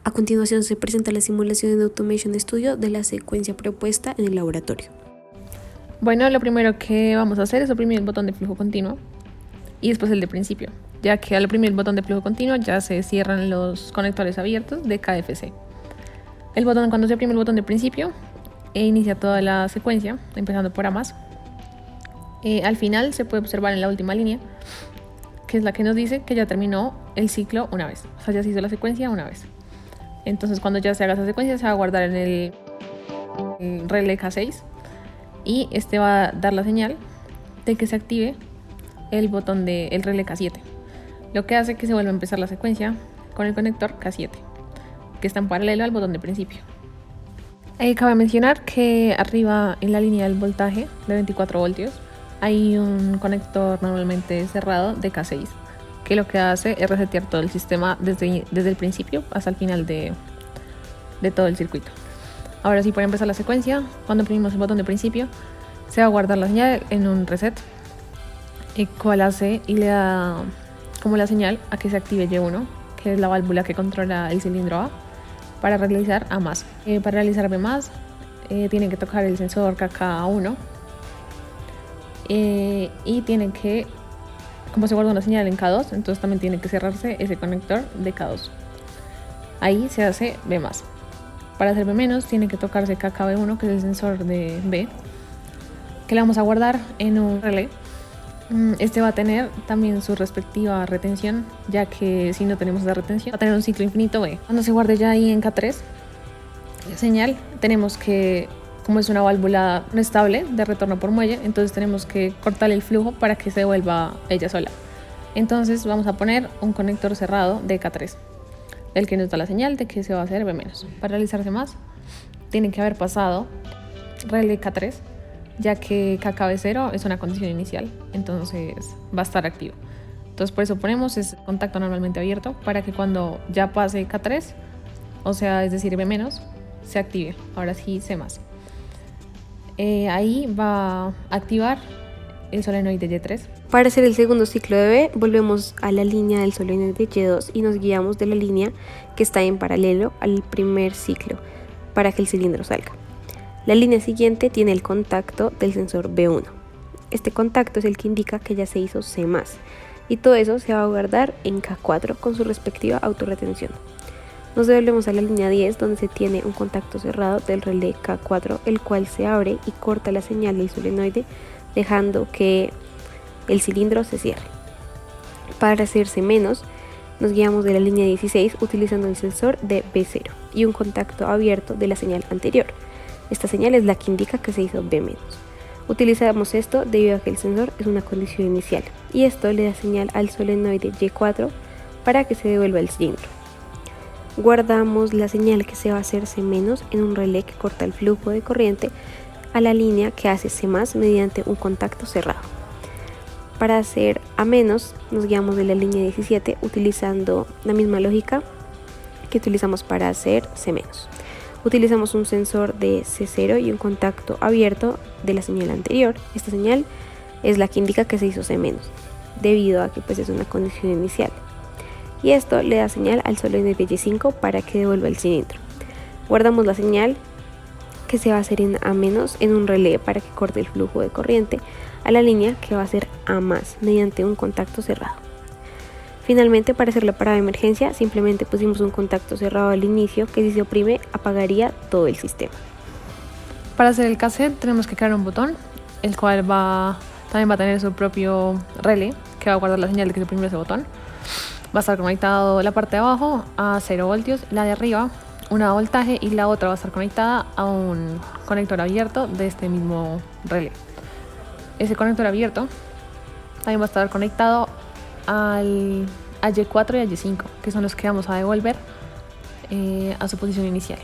A continuación se presenta la simulación en Automation Studio de la secuencia propuesta en el laboratorio. Bueno, lo primero que vamos a hacer es oprimir el botón de flujo continuo y después el de principio, ya que al oprimir el botón de flujo continuo ya se cierran los conectores abiertos de KFC. Cuando se oprime el botón de principio, inicia toda la secuencia, empezando por A+. Al final se puede observar en la última línea, que es la que nos dice que ya terminó el ciclo una vez, o sea, ya se hizo la secuencia una vez. Entonces cuando ya se haga esa secuencia se va a guardar en el relé K6 y este va a dar la señal de que se active el botón del relé K7, lo que hace que se vuelva a empezar la secuencia con el conector K7, que está en paralelo al botón de principio. Cabe mencionar que arriba en la línea del voltaje de 24 voltios hay un conector normalmente cerrado de K6, que lo que hace es resetear todo el sistema desde el principio hasta el final de todo el circuito. Ahora sí, para empezar la secuencia, cuando oprimimos el botón de principio, se va a guardar la señal en un reset, el cual hace y le da como la señal a que se active Y1, que es la válvula que controla el cilindro A, para realizar A+. Para realizar B+, tienen que tocar el sensor KK1 y tienen que, como se guarda una señal en K2, entonces también tiene que cerrarse ese conector de K2. Ahí se hace B+. Para hacer B-, tiene que tocarse KKB1, que es el sensor de B, que le vamos a guardar en un relé. Este va a tener también su respectiva retención, ya que si no tenemos esa retención va a tener un ciclo infinito B. Cuando se guarde ya ahí en K3 la señal, tenemos que, como es una válvula no estable de retorno por muelle, entonces tenemos que cortar el flujo para que se devuelva ella sola. Entonces vamos a poner un conector cerrado de K3, el que nos da la señal de que se va a hacer B-. Para realizarse más, tiene que haber pasado relé K3, ya que KKB0 es una condición inicial, entonces va a estar activo. Entonces por eso ponemos ese contacto normalmente abierto, para que cuando ya pase K3, o sea, es decir B-, se active. Ahora sí, C+. Ahí va a activar el solenoide Y3. Para hacer el segundo ciclo de B, volvemos a la línea del solenoide Y2 y nos guiamos de la línea que está en paralelo al primer ciclo para que el cilindro salga. La línea siguiente tiene el contacto del sensor B1. Este contacto es el que indica que ya se hizo C+, y todo eso se va a guardar en K4 con su respectiva autorretención. Nos devolvemos a la línea 10, donde se tiene un contacto cerrado del relé K4, el cual se abre y corta la señal del solenoide, dejando que el cilindro se cierre. Para hacerse menos, nos guiamos de la línea 16 utilizando el sensor de B0 y un contacto abierto de la señal anterior. Esta señal es la que indica que se hizo B-. Utilizamos esto debido a que el sensor es una condición inicial, y esto le da señal al solenoide Y4 para que se devuelva el cilindro. Guardamos la señal que se va a hacer C- en un relé que corta el flujo de corriente a la línea que hace C+ mediante un contacto cerrado. Para hacer A-, nos guiamos de la línea 17 utilizando la misma lógica que utilizamos para hacer C-. Utilizamos un sensor de C0 y un contacto abierto de la señal anterior. Esta señal es la que indica que se hizo C-, debido a que pues es una condición inicial. Y esto le da señal al solenoide Y5 para que devuelva el cilindro. Guardamos la señal que se va a hacer en A- en un relé para que corte el flujo de corriente a la línea que va a ser A+ mediante un contacto cerrado. Finalmente, para hacer la parada de emergencia, simplemente pusimos un contacto cerrado al inicio que, si se oprime, apagaría todo el sistema. Para hacer el cassette tenemos que crear un botón, el cual también va a tener su propio relé, que va a guardar la señal de que se oprimió ese botón. Va a estar conectado la parte de abajo a 0 voltios, la de arriba 1 voltaje y la otra va a estar conectada a un conector abierto de este mismo relé. Ese conector abierto también va a estar conectado a Y4 y a Y5, que son los que vamos a devolver a su posición inicial.